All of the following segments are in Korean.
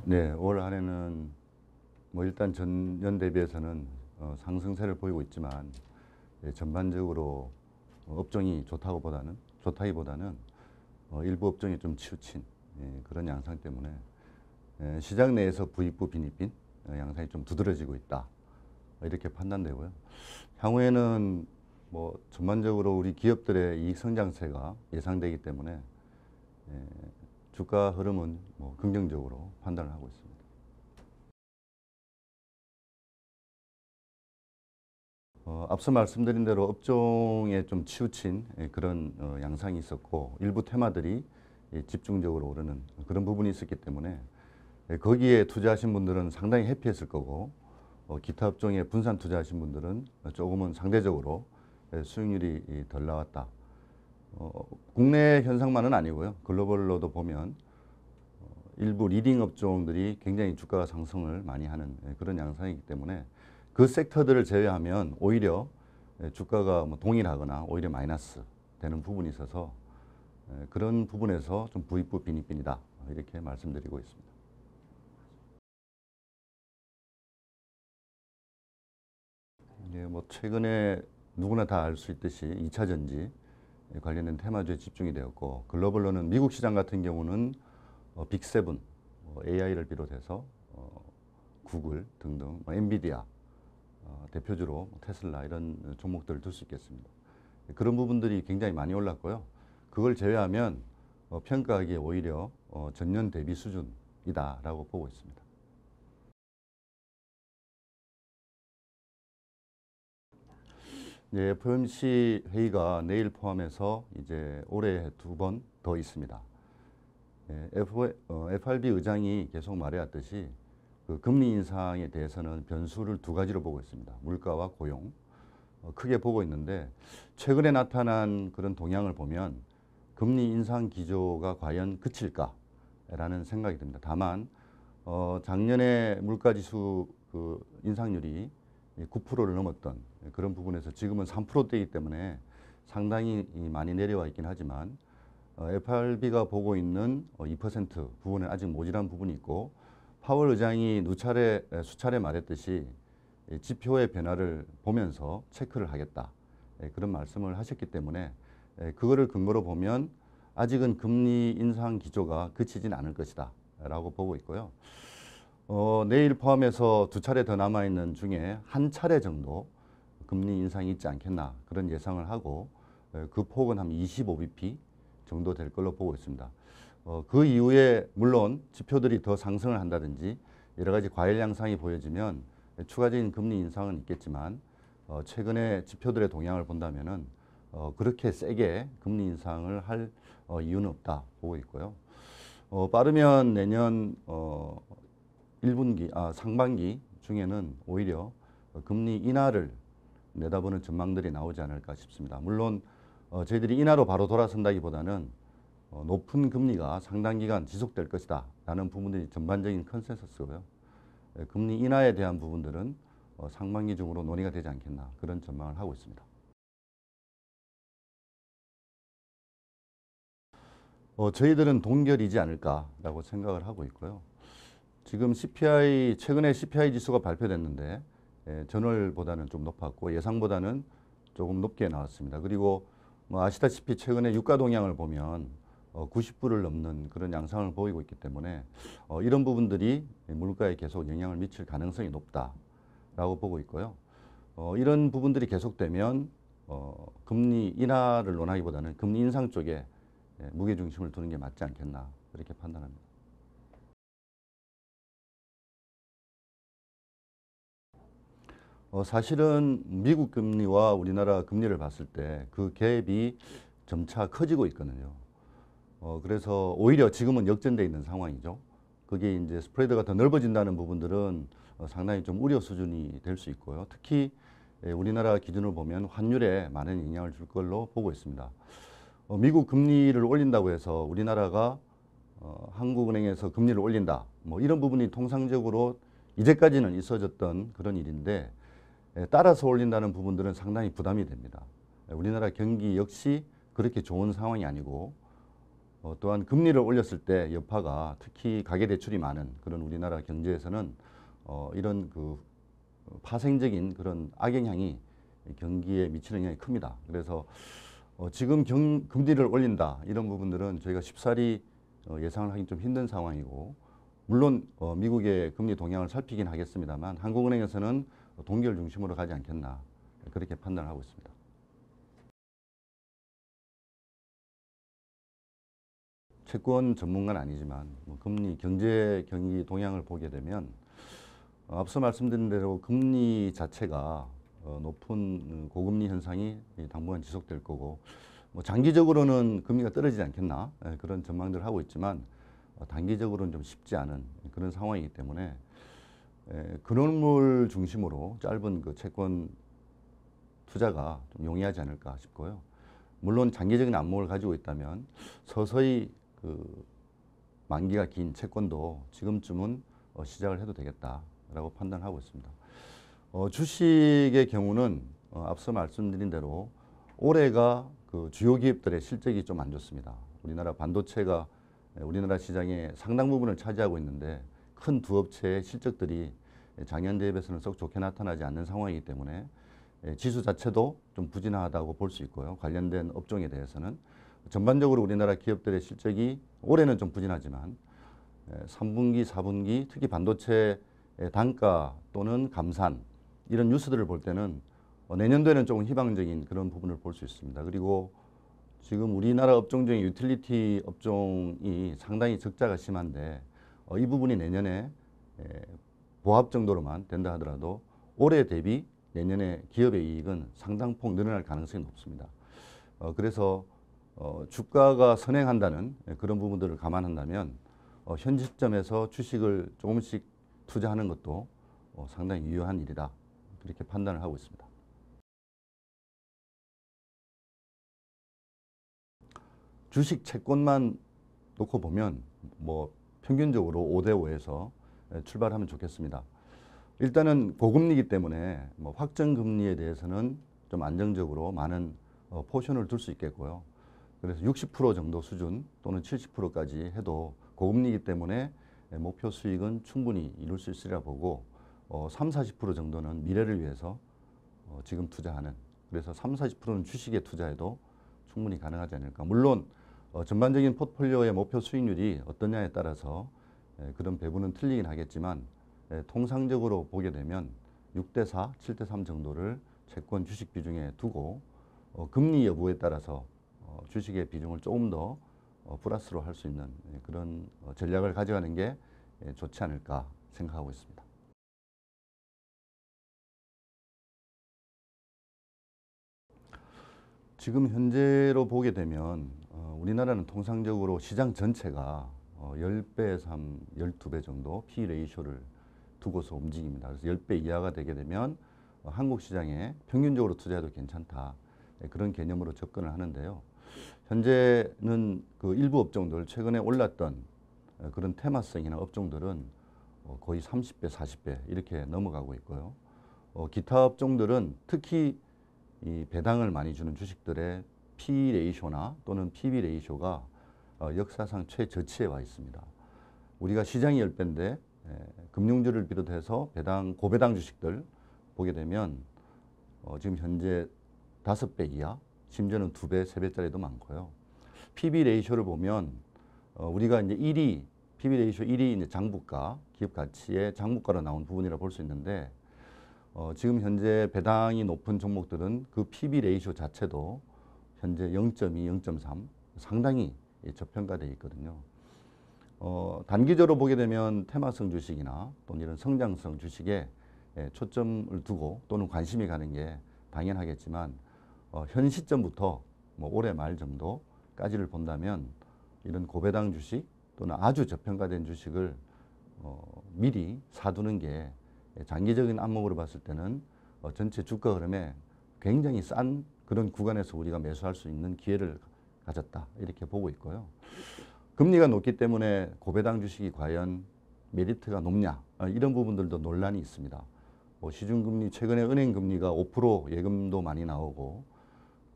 네, 올 한해는 뭐 일단 전년 대비해서는 상승세를 보이고 있지만 전반적으로 업종이 좋다기보다는 일부 업종이 좀 치우친 그런 양상 때문에 시장 내에서 부익부 빈익빈 양상이 좀 두드러지고 있다, 이렇게 판단되고요. 향후에는 뭐 전반적으로 우리 기업들의 이익 성장세가 예상되기 때문에 주가 흐름은 뭐 긍정적으로 판단을 하고 있습니다. 앞서 말씀드린 대로 업종에 좀 치우친 그런 양상이 있었고, 일부 테마들이 집중적으로 오르는 그런 부분이 있었기 때문에 거기에 투자하신 분들은 상당히 해피했을 거고, 기타 업종에 분산 투자하신 분들은 조금은 상대적으로 수익률이 덜 나왔다. 국내 현상만은 아니고요. 글로벌로도 보면 일부 리딩 업종들이 굉장히 주가 상승을 많이 하는 그런 양상이기 때문에 그 섹터들을 제외하면 오히려 주가가 뭐 동일하거나 오히려 마이너스 되는 부분이 있어서 그런 부분에서 좀 부익부 빈익빈이다, 이렇게 말씀드리고 있습니다. 뭐 최근에 누구나 다 알 수 있듯이 2차 전지 관련된 테마주에 집중이 되었고, 글로벌로는 미국 시장 같은 경우는 빅7, AI를 비롯해서 구글 등등, 엔비디아 대표주로 테슬라 이런 종목들을 들 수 있겠습니다. 그런 부분들이 굉장히 많이 올랐고요. 그걸 제외하면 평가하기에 오히려 전년 대비 수준이다라고 보고 있습니다. FOMC 회의가 내일 포함해서 이제 올해 2번 더 있습니다. FRB 의장이 계속 말해왔듯이 그 금리 인상에 대해서는 변수를 두 가지로 보고 있습니다. 물가와 고용. 크게 보고 있는데, 최근에 나타난 그런 동향을 보면 금리 인상 기조가 과연 그칠까라는 생각이 듭니다. 다만 작년에 물가지수 그 인상률이 9%를 넘었던 그런 부분에서 지금은 3%대이기 때문에 상당히 많이 내려와 있긴 하지만 FRB가 보고 있는 2% 부분은 아직 모자란 부분이 있고, 파월 의장이 수차례 말했듯이 지표의 변화를 보면서 체크를 하겠다, 그런 말씀을 하셨기 때문에 그거를 근거로 보면 아직은 금리 인상 기조가 그치진 않을 것이다 라고 보고 있고요. 내일 포함해서 2차례 더 남아있는 중에 1차례 정도 금리 인상이 있지 않겠나, 그런 예상을 하고 그 폭은 한 25bp 정도 될 걸로 보고 있습니다. 그 이후에 물론 지표들이 더 상승을 한다든지 여러 가지 과열 양상이 보여지면 추가적인 금리 인상은 있겠지만 최근에 지표들의 동향을 본다면은 그렇게 세게 금리 인상을 할 이유는 없다 보고 있고요. 빠르면 내년 상반기 중에는 오히려 금리 인하를 내다보는 전망들이 나오지 않을까 싶습니다. 물론 저희들이 인하로 바로 돌아선다기보다는 높은 금리가 상당 기간 지속될 것이다 라는 부분들이 전반적인 컨센서스고요. 금리 인하에 대한 부분들은 상반기 중으로 논의가 되지 않겠나, 그런 전망을 하고 있습니다. 저희들은 동결이지 않을까라고 생각을 하고 있고요. 지금 최근에 CPI 지수가 발표됐는데 전월보다는 좀 높았고 예상보다는 조금 높게 나왔습니다. 그리고 뭐 아시다시피 최근에 유가 동향을 보면 90불을 넘는 그런 양상을 보이고 있기 때문에 이런 부분들이 물가에 계속 영향을 미칠 가능성이 높다라고 보고 있고요. 이런 부분들이 계속되면 금리 인하를 논하기보다는 금리 인상 쪽에 무게중심을 두는 게 맞지 않겠나, 그렇게 판단합니다. 사실은 미국 금리와 우리나라 금리를 봤을 때 그 갭이 점차 커지고 있거든요. 그래서 오히려 지금은 역전되어 있는 상황이죠. 그게 이제 스프레드가 더 넓어진다는 부분들은 상당히 좀 우려 수준이 될 수 있고요. 특히 우리나라 기준으로 보면 환율에 많은 영향을 줄 걸로 보고 있습니다. 미국 금리를 올린다고 해서 우리나라가 한국은행에서 금리를 올린다, 뭐 이런 부분이 통상적으로 이제까지는 있어졌던 그런 일인데, 따라서 올린다는 부분들은 상당히 부담이 됩니다. 우리나라 경기 역시 그렇게 좋은 상황이 아니고 또한 금리를 올렸을 때 여파가 특히 가계대출이 많은 그런 우리나라 경제에서는 이런 그 파생적인 그런 악영향이 경기에 미치는 영향이 큽니다. 그래서 지금 금리를 올린다 이런 부분들은 저희가 쉽사리 예상을 하기 좀 힘든 상황이고, 물론 미국의 금리 동향을 살피긴 하겠습니다만 한국은행에서는 동결 중심으로 가지 않겠나 그렇게 판단을 하고 있습니다. 채권 전문가는 아니지만 금리 경제 경기 동향을 보게 되면 앞서 말씀드린 대로 금리 자체가 높은 고금리 현상이 당분간 지속될 거고, 장기적으로는 금리가 떨어지지 않겠나 그런 전망들을 하고 있지만 단기적으로는 좀 쉽지 않은 그런 상황이기 때문에 근원물 중심으로 짧은 그 채권 투자가 좀 용이하지 않을까 싶고요. 물론 장기적인 안목을 가지고 있다면 서서히 그 만기가 긴 채권도 지금쯤은 시작을 해도 되겠다라고 판단하고 있습니다. 주식의 경우는 앞서 말씀드린 대로 올해가 그 주요 기업들의 실적이 좀 안 좋습니다. 우리나라 반도체가 우리나라 시장의 상당 부분을 차지하고 있는데 큰 두 업체의 실적들이 작년 대비해서는 썩 좋게 나타나지 않는 상황이기 때문에 지수 자체도 좀 부진하다고 볼 수 있고요. 관련된 업종에 대해서는 전반적으로 우리나라 기업들의 실적이 올해는 좀 부진하지만 3분기, 4분기 특히 반도체 단가 또는 감산 이런 뉴스들을 볼 때는 내년도에는 조금 희망적인 그런 부분을 볼 수 있습니다. 그리고 지금 우리나라 업종 중에 유틸리티 업종이 상당히 적자가 심한데 이 부분이 내년에 보합 정도로만 된다 하더라도 올해 대비 내년에 기업의 이익은 상당폭 늘어날 가능성이 높습니다. 그래서 주가가 선행한다는 그런 부분들을 감안한다면 현 시점에서 주식을 조금씩 투자하는 것도 상당히 유효한 일이다. 그렇게 판단을 하고 있습니다. 주식 채권만 놓고 보면 평균적으로 5대5에서 출발하면 좋겠습니다. 일단은 고금리이기 때문에 확정금리에 대해서는 좀 안정적으로 많은 포션을 둘 수 있겠고요. 그래서 60% 정도 수준 또는 70%까지 해도 고금리이기 때문에 목표 수익은 충분히 이룰 수 있으리라 보고 3, 40% 정도는 미래를 위해서 지금 투자하는, 그래서 3, 40%는 주식에 투자해도 충분히 가능하지 않을까. 물론 전반적인 포트폴리오의 목표 수익률이 어떠냐에 따라서 그런 배분은 틀리긴 하겠지만 통상적으로 보게 되면 6대4, 7대3 정도를 채권 주식 비중에 두고 금리 여부에 따라서 주식의 비중을 조금 더 플러스로 할 수 있는 그런 전략을 가져가는 게 좋지 않을까 생각하고 있습니다. 지금 현재로 보게 되면 우리나라는 통상적으로 시장 전체가 10배에서 한 12배 정도 P 레이쇼를 두고서 움직입니다. 그래서 10배 이하가 되게 되면 한국 시장에 평균적으로 투자해도 괜찮다. 그런 개념으로 접근을 하는데요. 현재는 그 일부 업종들, 최근에 올랐던 그런 테마성이나 업종들은 거의 30배, 40배 이렇게 넘어가고 있고요. 기타 업종들은 특히 이 배당을 많이 주는 주식들의 P 레이쇼나 또는 PB 레이쇼가 역사상 최저치에 와 있습니다. 우리가 시장이 10배인데 금융주를 비롯해서 고배당 주식들 보게 되면 지금 현재 5배 이하, 심지어는 2배, 3배짜리도 많고요. PB 레이쇼를 보면 우리가 이제 1위, PB 레이쇼 1위 이제 장부가, 기업 가치의 장부가로 나온 부분이라 볼 수 있는데 지금 현재 배당이 높은 종목들은 그 PB 레이쇼 자체도 현재 0.2, 0.3 상당히 저평가되어 있거든요. 단기적으로 보게 되면 테마성 주식이나 또는 이런 성장성 주식에 초점을 두고 또는 관심이 가는 게 당연하겠지만 현 시점부터 올해 말 정도까지를 본다면 이런 고배당 주식 또는 아주 저평가된 주식을 미리 사두는 게 장기적인 안목으로 봤을 때는 전체 주가 흐름에 굉장히 싼 그런 구간에서 우리가 매수할 수 있는 기회를 가졌다 이렇게 보고 있고요. 금리가 높기 때문에 고배당 주식이 과연 메리트가 높냐 이런 부분들도 논란이 있습니다. 시중금리, 최근에 은행금리가 5% 예금도 많이 나오고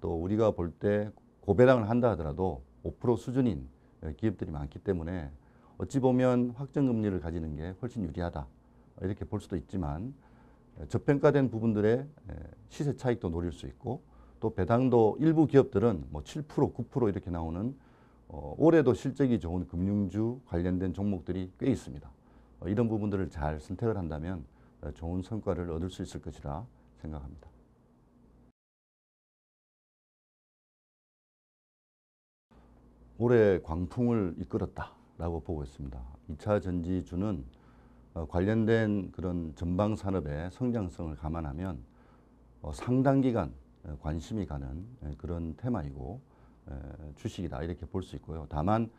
또 우리가 볼 때 고배당을 한다 하더라도 5% 수준인 기업들이 많기 때문에 어찌 보면 확정금리를 가지는 게 훨씬 유리하다 이렇게 볼 수도 있지만 저평가된 부분들의 시세 차익도 노릴 수 있고 또 배당도 일부 기업들은 뭐 7%, 9% 이렇게 나오는 올해도 실적이 좋은 금융주 관련된 종목들이 꽤 있습니다. 이런 부분들을 잘 선택을 한다면 좋은 성과를 얻을 수 있을 것이라 생각합니다. 올해 광풍을 이끌었다라고 보고 있습니다. 2차 전지주는 관련된 그런 전방 산업의 성장성을 감안하면 상당 기간 관심이 가는 그런 테마이고 주식이다 이렇게 볼 수 있고요. 다만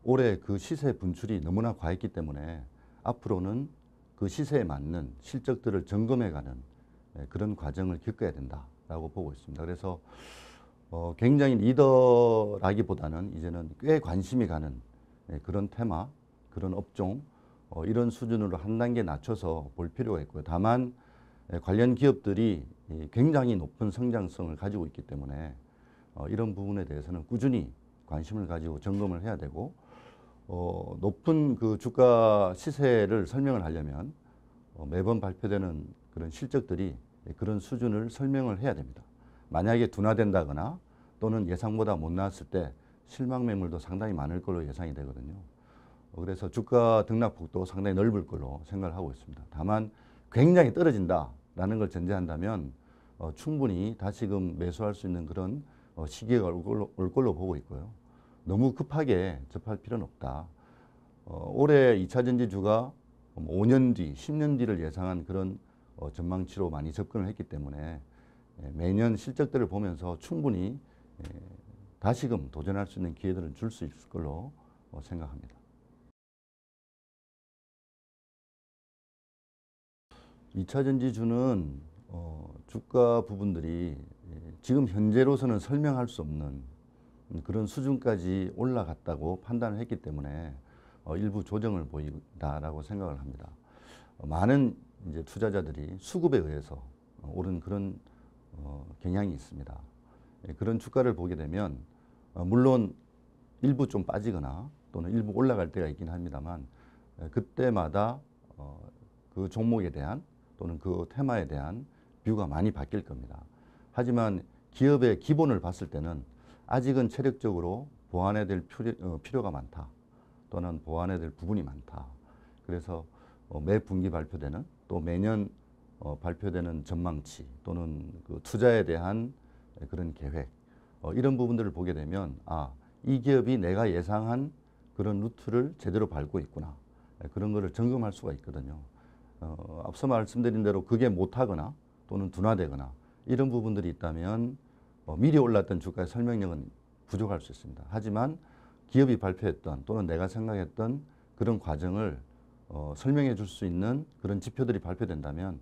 올해 그 시세 분출이 너무나 과했기 때문에 앞으로는 그 시세에 맞는 실적들을 점검해가는 그런 과정을 겪어야 된다라고 보고 있습니다. 그래서 굉장히 리더라기보다는 이제는 꽤 관심이 가는 그런 테마, 그런 업종 이런 수준으로 한 단계 낮춰서 볼 필요가 있고요. 다만 관련 기업들이 굉장히 높은 성장성을 가지고 있기 때문에 이런 부분에 대해서는 꾸준히 관심을 가지고 점검을 해야 되고 높은 그 주가 시세를 설명을 하려면 매번 발표되는 그런 실적들이 그런 수준을 설명을 해야 됩니다. 만약에 둔화된다거나 또는 예상보다 못 나왔을 때 실망 매물도 상당히 많을 걸로 예상이 되거든요. 그래서 주가 등락폭도 상당히 넓을 걸로 생각을 하고 있습니다. 다만 굉장히 떨어진다라는 걸 전제한다면 충분히 다시금 매수할 수 있는 그런 시기가 올 걸로 보고 있고요. 너무 급하게 접할 필요는 없다. 올해 2차 전지주가 5년 뒤, 10년 뒤를 예상한 그런 전망치로 많이 접근을 했기 때문에 매년 실적들을 보면서 충분히 다시금 도전할 수 있는 기회들을 줄 수 있을 걸로 생각합니다. 2차 전지주는 주가 부분들이 지금 현재로서는 설명할 수 없는 그런 수준까지 올라갔다고 판단을 했기 때문에 일부 조정을 보인다라고 생각을 합니다. 많은 이제 투자자들이 수급에 의해서 오른 그런 경향이 있습니다. 그런 주가를 보게 되면 물론 일부 좀 빠지거나 또는 일부 올라갈 때가 있긴 합니다만 그때마다 그 종목에 대한 또는 그 테마에 대한 뷰가 많이 바뀔 겁니다. 하지만 기업의 기본을 봤을 때는 아직은 체력적으로 보완해야 될 필요가 많다. 또는 보완해야 될 부분이 많다. 그래서 매 분기 발표되는 또 매년 발표되는 전망치 또는 그 투자에 대한 그런 계획 이런 부분들을 보게 되면 이 기업이 내가 예상한 그런 루트를 제대로 밟고 있구나. 그런 거를 점검할 수가 있거든요. 앞서 말씀드린 대로 그게 못하거나 또는 둔화되거나 이런 부분들이 있다면 미리 올랐던 주가의 설명력은 부족할 수 있습니다. 하지만 기업이 발표했던 또는 내가 생각했던 그런 과정을 설명해 줄 수 있는 그런 지표들이 발표된다면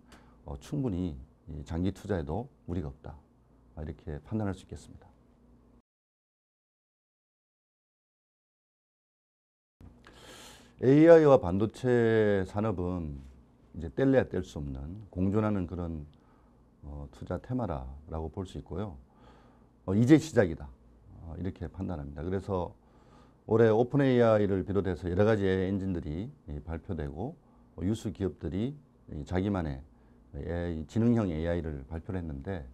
충분히 장기 투자에도 무리가 없다. 이렇게 판단할 수 있겠습니다. AI와 반도체 산업은 이제 뗄래야 뗄 수 없는 공존하는 그런 투자 테마라고 볼 수 있고요. 이제 시작이다. 이렇게 판단합니다. 그래서 올해 오픈 AI를 비롯해서 여러 가지 AI 엔진들이 발표되고 유수 기업들이 자기만의 지능형 AI를 발표를 했는데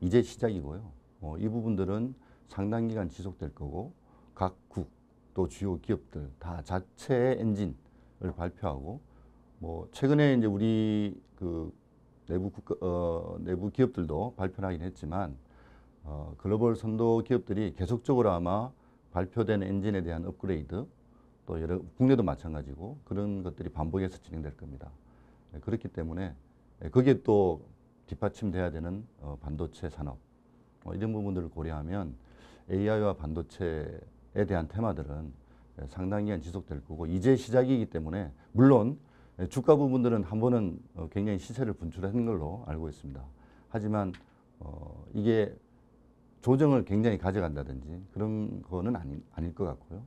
이제 시작이고요. 이 부분들은 상당 기간 지속될 거고 각국 또 주요 기업들 다 자체의 엔진을 발표하고 최근에 이제 우리 그 내부 기업들도 발표를 하긴 했지만 글로벌 선도 기업들이 계속적으로 아마 발표된 엔진에 대한 업그레이드 또 여러 국내도 마찬가지고 그런 것들이 반복해서 진행될 겁니다. 그렇기 때문에 거기에 또 뒷받침돼야 되는 반도체 산업 이런 부분들을 고려하면 AI와 반도체에 대한 테마들은 상당 기간 지속될 거고 이제 시작이기 때문에 물론 주가 부분들은 한 번은 굉장히 시세를 분출한 걸로 알고 있습니다. 하지만 이게 조정을 굉장히 가져간다든지 그런 거는 아닐 것 같고요.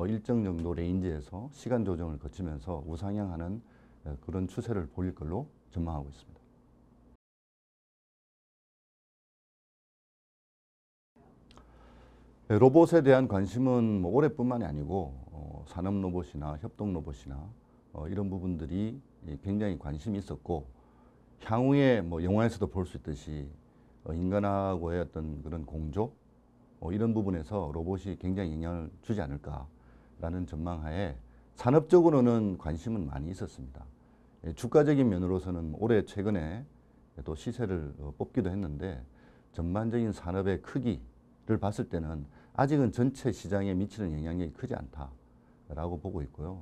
일정 정도 레인지에서 시간 조정을 거치면서 우상향하는 그런 추세를 보일 걸로 전망하고 있습니다. 로봇에 대한 관심은 뭐 올해뿐만이 아니고 산업 로봇이나 협동 로봇이나 이런 부분들이 굉장히 관심이 있었고 향후에 뭐 영화에서도 볼 수 있듯이 인간하고의 어떤 그런 공조 이런 부분에서 로봇이 굉장히 영향을 주지 않을까라는 전망하에 산업적으로는 관심은 많이 있었습니다. 주가적인 면으로서는 올해 최근에 또 시세를 뽑기도 했는데 전반적인 산업의 크기를 봤을 때는 아직은 전체 시장에 미치는 영향력이 크지 않다라고 보고 있고요.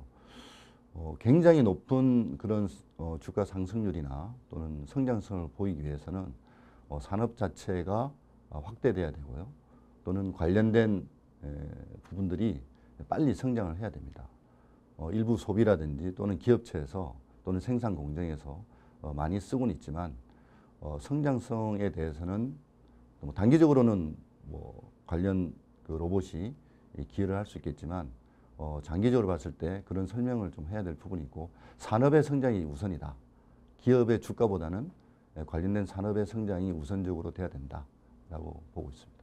굉장히 높은 그런 주가 상승률이나 또는 성장성을 보이기 위해서는 산업 자체가 확대돼야 되고요. 또는 관련된 부분들이 빨리 성장을 해야 됩니다. 일부 소비라든지 또는 기업체에서 또는 생산 공정에서 많이 쓰고는 있지만 성장성에 대해서는 단기적으로는 뭐 관련 그 로봇이 기여를 할 수 있겠지만 장기적으로 봤을 때 그런 설명을 좀 해야 될 부분이 있고 산업의 성장이 우선이다. 기업의 주가보다는 관련된 산업의 성장이 우선적으로 돼야 된다라고 보고 있습니다.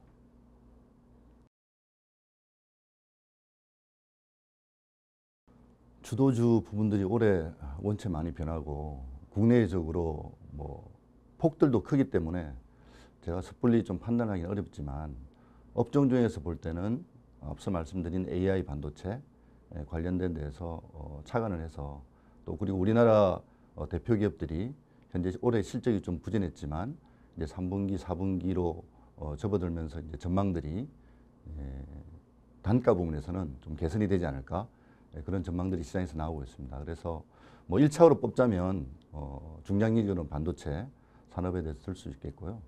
주도주 부분들이 올해 원체 많이 변하고 국내적으로 뭐 폭들도 크기 때문에 제가 섣불리 좀 판단하기는 어렵지만 업종 중에서 볼 때는 앞서 말씀드린 AI 반도체 관련된 데서 착안을 해서 또 그리고 우리나라 대표 기업들이 현재 올해 실적이 좀 부진했지만 이제 3분기, 4분기로 접어들면서 이제 전망들이 단가 부분에서는 좀 개선이 되지 않을까 그런 전망들이 시장에서 나오고 있습니다. 그래서 뭐 1차로 뽑자면 중장기적으로는 반도체 산업에 대해서 쓸 수 있겠고요.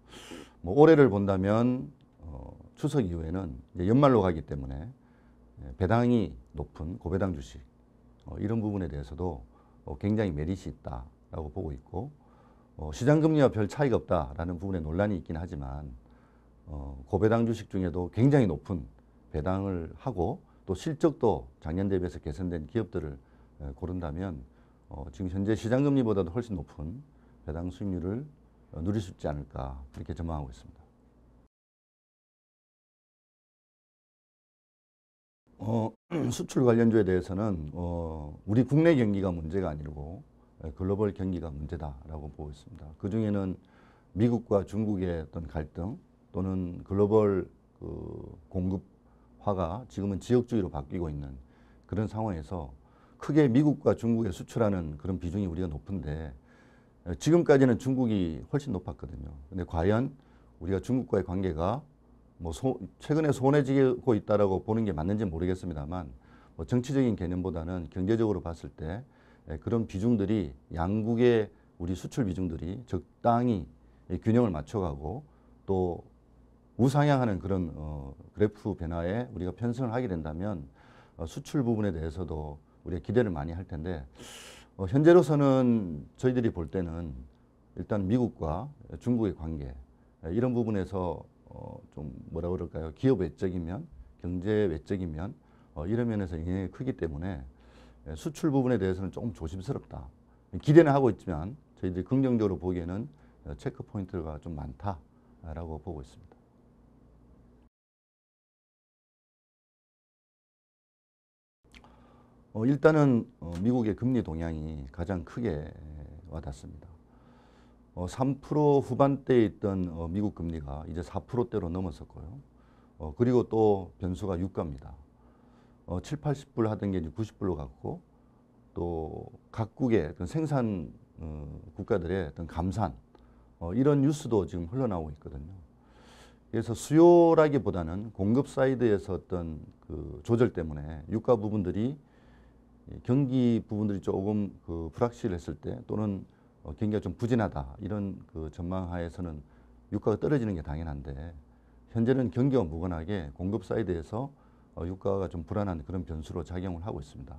뭐 올해를 본다면 추석 이후에는 이제 연말로 가기 때문에 배당이 높은 고배당 주식 이런 부분에 대해서도 굉장히 메리트 있다라고 보고 있고 시장 금리와 별 차이가 없다라는 부분에 논란이 있긴 하지만 고배당 주식 중에도 굉장히 높은 배당을 하고 또 실적도 작년 대비해서 개선된 기업들을 고른다면 지금 현재 시장 금리보다도 훨씬 높은 배당 수익률을 누릴 수 있지 않을까 이렇게 전망하고 있습니다. 수출 관련주에 대해서는 우리 국내 경기가 문제가 아니고 글로벌 경기가 문제다라고 보고 있습니다. 그 중에는 미국과 중국의 어떤 갈등 또는 글로벌 그 공급화가 지금은 지역주의로 바뀌고 있는 그런 상황에서 크게 미국과 중국에 수출하는 그런 비중이 우리가 높은데 지금까지는 중국이 훨씬 높았거든요. 근데 과연 우리가 중국과의 관계가 뭐 최근에 소원해지고 있다라고 보는 게 맞는지 모르겠습니다만 뭐 정치적인 개념보다는 경제적으로 봤을 때 그런 비중들이 양국의 우리 수출 비중들이 적당히 균형을 맞춰가고 또 우상향하는 그런 그래프 변화에 우리가 편승을 하게 된다면 수출 부분에 대해서도 우리가 기대를 많이 할 텐데 현재로서는 저희들이 볼 때는 일단 미국과 중국의 관계 이런 부분에서 좀 뭐라 그럴까요? 기업 외적인 면, 경제 외적인 면 이런 면에서 영향이 크기 때문에 수출 부분에 대해서는 조금 조심스럽다. 기대는 하고 있지만 저희들이 긍정적으로 보기에는 체크 포인트가 좀 많다라고 보고 있습니다. 일단은 미국의 금리 동향이 가장 크게 와닿습니다. 3% 후반대에 있던 미국 금리가 이제 4%대로 넘어섰고요. 그리고 또 변수가 유가입니다. 7, 80불 하던 게 이제 90불로 갔고 또 각국의 어떤 생산 국가들의 어떤 감산 이런 뉴스도 지금 흘러나오고 있거든요. 그래서 수요라기보다는 공급 사이드에서 어떤 그 조절 때문에 유가 부분들이 경기 부분들이 조금 그 불확실했을 때 또는 경기가 좀 부진하다 이런 그 전망하에서는 유가가 떨어지는 게 당연한데 현재는 경기와 무관하게 공급 사이드에서 유가가 좀 불안한 그런 변수로 작용을 하고 있습니다.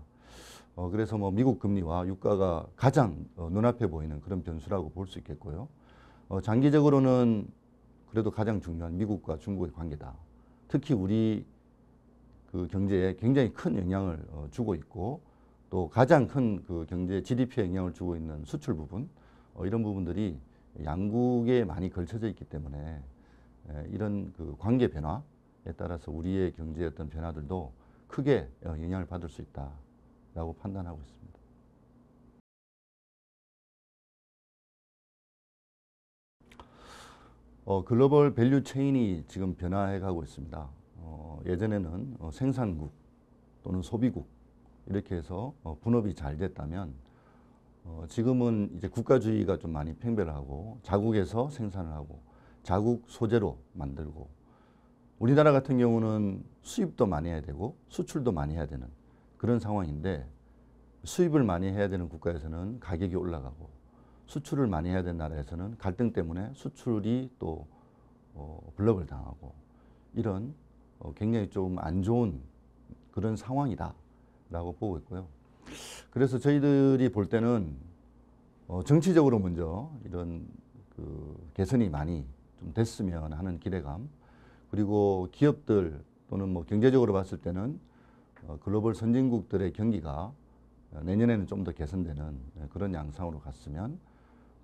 그래서 뭐 미국 금리와 유가가 가장 눈앞에 보이는 그런 변수라고 볼 수 있겠고요. 장기적으로는 그래도 가장 중요한 미국과 중국의 관계다. 특히 우리 그 경제에 굉장히 큰 영향을 주고 있고 또 가장 큰 그 경제 GDP에 영향을 주고 있는 수출 부분 이런 부분들이 양국에 많이 걸쳐져 있기 때문에 이런 그 관계 변화 따라서 우리의 경제의 어떤 변화들도 크게 영향을 받을 수 있다라고 판단하고 있습니다. 글로벌 밸류 체인이 지금 변화해 가고 있습니다. 예전에는 생산국 또는 소비국 이렇게 해서 분업이 잘 됐다면 지금은 이제 국가주의가 좀 많이 팽배하고 자국에서 생산을 하고 자국 소재로 만들고 우리나라 같은 경우는 수입도 많이 해야 되고 수출도 많이 해야 되는 그런 상황인데 수입을 많이 해야 되는 국가에서는 가격이 올라가고 수출을 많이 해야 되는 나라에서는 갈등 때문에 수출이 또 블록을 당하고 이런 굉장히 좀 안 좋은 그런 상황이다라고 보고 있고요. 그래서 저희들이 볼 때는 정치적으로 먼저 이런 그 개선이 많이 좀 됐으면 하는 기대감, 그리고 기업들 또는 뭐 경제적으로 봤을 때는 글로벌 선진국들의 경기가 내년에는 좀 더 개선되는 그런 양상으로 갔으면,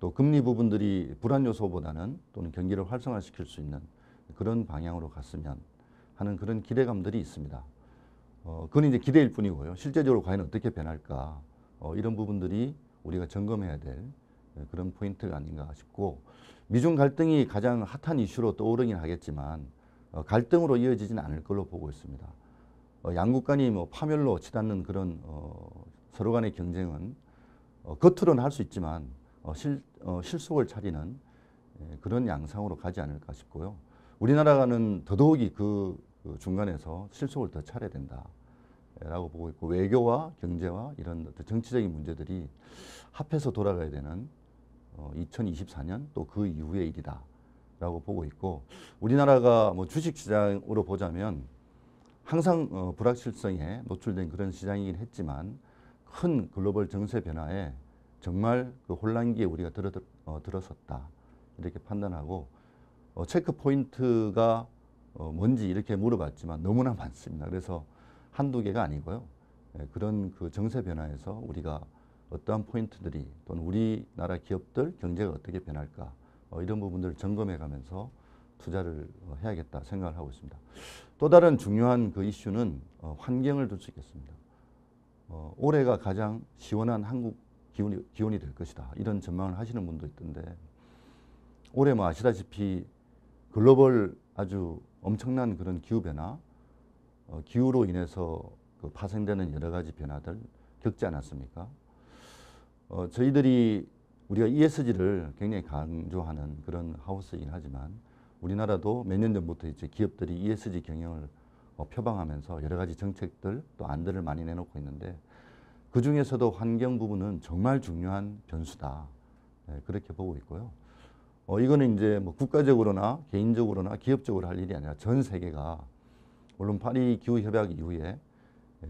또 금리 부분들이 불안 요소보다는 또는 경기를 활성화시킬 수 있는 그런 방향으로 갔으면 하는 그런 기대감들이 있습니다. 그건 이제 기대일 뿐이고요. 실제적으로 과연 어떻게 변할까, 이런 부분들이 우리가 점검해야 될 그런 포인트가 아닌가 싶고, 미중 갈등이 가장 핫한 이슈로 떠오르긴 하겠지만 갈등으로 이어지지는 않을 걸로 보고 있습니다. 양국 간이 뭐 파멸로 치닫는 그런 서로 간의 경쟁은 겉으로는 할 수 있지만 실속을 차리는 그런 양상으로 가지 않을까 싶고요. 우리나라는 더더욱이 그 중간에서 실속을 더 차려야 된다라고 보고 있고, 외교와 경제와 이런 정치적인 문제들이 합해서 돌아가야 되는 2024년 또 그 이후의 일이다라고 보고 있고, 우리나라가 뭐 주식시장으로 보자면 항상 불확실성에 노출된 그런 시장이긴 했지만 큰 글로벌 정세 변화에 정말 그 혼란기에 우리가 들어섰다 이렇게 판단하고, 체크 포인트가 뭔지 이렇게 물어봤지만 너무나 많습니다. 그래서 한두 개가 아니고요. 그런 그 정세 변화에서 우리가 어떠한 포인트들이 또는 우리나라 기업들 경제가 어떻게 변할까, 이런 부분들을 점검해 가면서 투자를 해야겠다 생각을 하고 있습니다. 또 다른 중요한 그 이슈는 환경을 들 수 있겠습니다. 올해가 가장 시원한 한국 기온이 될 것이다, 이런 전망을 하시는 분도 있던데, 올해 뭐 아시다시피 글로벌 아주 엄청난 그런 기후변화, 기후로 인해서 그 파생되는 여러 가지 변화들 겪지 않았습니까? 저희들이 우리가 ESG를 굉장히 강조하는 그런 하우스이긴 하지만 우리나라도 몇 년 전부터 이제 기업들이 ESG 경영을 표방하면서 여러 가지 정책들 또 안들을 많이 내놓고 있는데, 그 중에서도 환경 부분은 정말 중요한 변수다, 그렇게 보고 있고요. 이거는 이제 뭐 국가적으로나 개인적으로나 기업적으로 할 일이 아니라 전 세계가, 물론 파리 기후 협약 이후에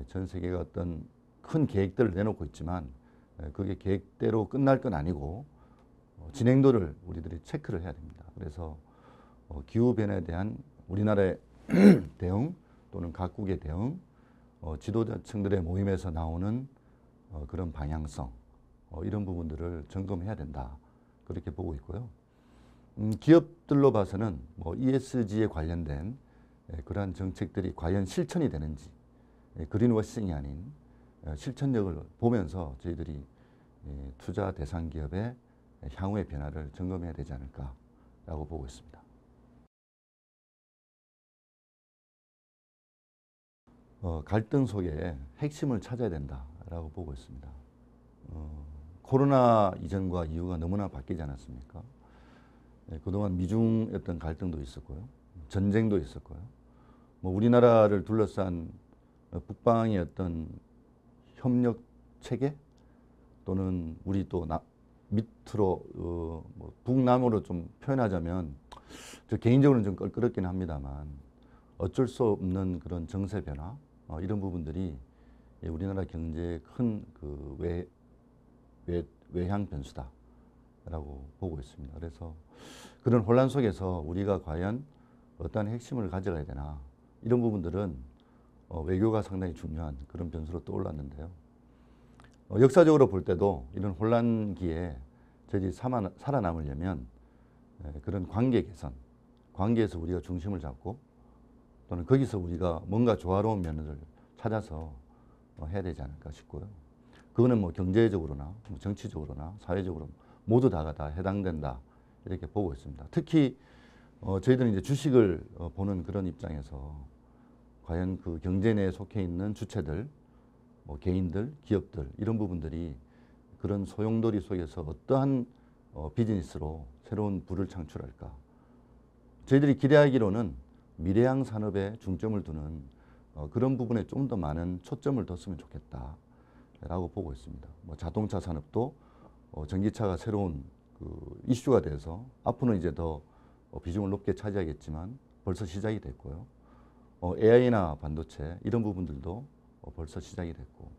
전 세계가 어떤 큰 계획들을 내놓고 있지만 그게 계획대로 끝날 건 아니고 진행도를 우리들이 체크를 해야 됩니다. 그래서 기후 변화에 대한 우리나라의 대응 또는 각국의 대응, 지도자층들의 모임에서 나오는 그런 방향성, 이런 부분들을 점검해야 된다, 그렇게 보고 있고요. 기업들로 봐서는 뭐 ESG에 관련된 그러한 정책들이 과연 실천이 되는지, 그린워싱이 아닌 실천력을 보면서 저희들이 투자 대상 기업의 향후의 변화를 점검해야 되지 않을까라고 보고 있습니다. 갈등 속에 핵심을 찾아야 된다라고 보고 있습니다. 코로나 이전과 이후가 너무나 바뀌지 않았습니까? 그동안 미중 어떤 갈등도 있었고요, 전쟁도 있었고요, 뭐 우리나라를 둘러싼 북방의 어떤 협력 체계 또는 우리 또 밑으로 뭐 북남으로 좀 표현하자면, 저 개인적으로는 좀 껄끄럽긴 합니다만 어쩔 수 없는 그런 정세 변화, 이런 부분들이 우리나라 경제의 큰 그 외향 변수다라고 보고 있습니다. 그래서 그런 혼란 속에서 우리가 과연 어떠한 핵심을 가져가야 되나, 이런 부분들은 외교가 상당히 중요한 그런 변수로 떠올랐는데요. 역사적으로 볼 때도 이런 혼란기에 저희들이 살아남으려면 그런 관계 개선, 관계에서 우리가 중심을 잡고 또는 거기서 우리가 뭔가 조화로운 면을 찾아서 해야 되지 않을까 싶고요. 그거는 뭐 경제적으로나 뭐 정치적으로나 사회적으로 모두 다가 다 해당된다 이렇게 보고 있습니다. 특히 저희들은 이제 주식을 보는 그런 입장에서 과연 그 경제 내에 속해 있는 주체들, 뭐 개인들, 기업들 이런 부분들이 그런 소용돌이 속에서 어떠한 비즈니스로 새로운 부를 창출할까? 저희들이 기대하기로는 미래양 산업에 중점을 두는 그런 부분에 좀 더 많은 초점을 뒀으면 좋겠다라고 보고 있습니다. 뭐 자동차 산업도 전기차가 새로운 그 이슈가 돼서 앞으로는 이제 더 비중을 높게 차지하겠지만 벌써 시작이 됐고요. AI나 반도체 이런 부분들도 벌써 시작이 됐고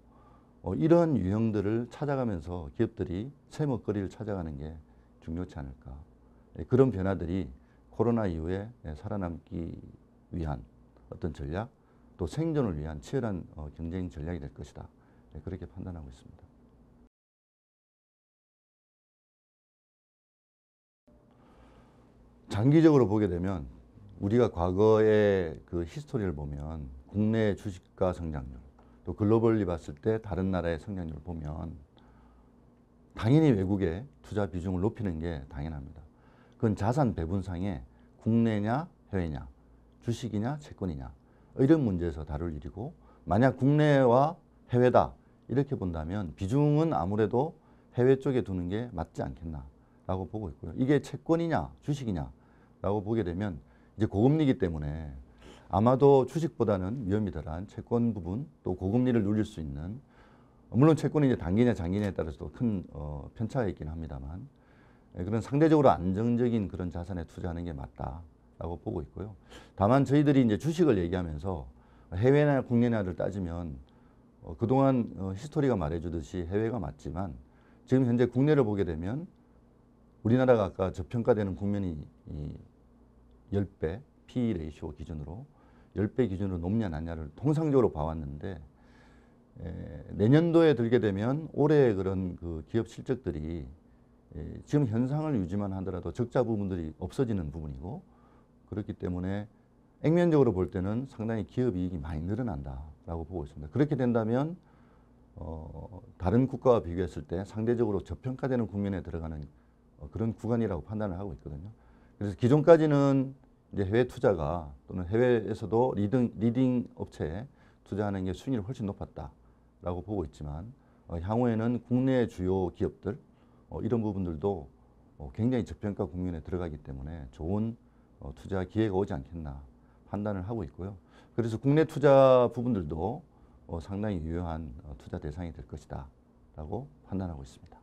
이런 유형들을 찾아가면서 기업들이 새 먹거리를 찾아가는 게 중요치 않을까. 그런 변화들이 코로나 이후에 살아남기 위한 어떤 전략 또 생존을 위한 치열한 경쟁 전략이 될 것이다. 그렇게 판단하고 있습니다. 장기적으로 보게 되면 우리가 과거의 그 히스토리를 보면 국내 주식가 성장률 또 글로벌리 봤을 때 다른 나라의 성장률을 보면 당연히 외국의 투자 비중을 높이는 게 당연합니다. 그건 자산 배분상에 국내냐 해외냐 주식이냐 채권이냐 이런 문제에서 다룰 일이고 만약 국내와 해외다 이렇게 본다면 비중은 아무래도 해외 쪽에 두는 게 맞지 않겠나라고 보고 있고요. 이게 채권이냐 주식이냐 라고 보게 되면 이제 고금리이기 때문에 아마도 주식보다는 위험이 덜한 채권 부분 또 고금리를 누릴 수 있는 물론 채권이 이제 단기냐 장기냐에 따라서 큰 편차가 있긴 합니다만 그런 상대적으로 안정적인 그런 자산에 투자하는 게 맞다라고 보고 있고요. 다만 저희들이 이제 주식을 얘기하면서 해외나 국내나를 따지면 그동안 히스토리가 말해주듯이 해외가 맞지만 지금 현재 국내를 보게 되면 우리나라가 아까 저평가되는 국면이 10배 PE 레이쇼 기준으로 10배 기준으로 높냐 낮냐를 통상적으로 봐왔는데 내년도에 들게 되면 올해 그런 그 기업 실적들이 지금 현상을 유지만 하더라도 적자 부분들이 없어지는 부분이고 그렇기 때문에 액면적으로 볼 때는 상당히 기업 이익이 많이 늘어난다라고 보고 있습니다. 그렇게 된다면 다른 국가와 비교했을 때 상대적으로 저평가되는 국면에 들어가는 그런 구간이라고 판단을 하고 있거든요. 그래서 기존까지는 이제 해외 투자가 또는 해외에서도 리딩 업체에 투자하는 게 수익률이 훨씬 높았다라고 보고 있지만 향후에는 국내 주요 기업들 이런 부분들도 굉장히 저평가 국면에 들어가기 때문에 좋은 투자 기회가 오지 않겠나 판단을 하고 있고요. 그래서 국내 투자 부분들도 상당히 유효한 투자 대상이 될 것이다 라고 판단하고 있습니다.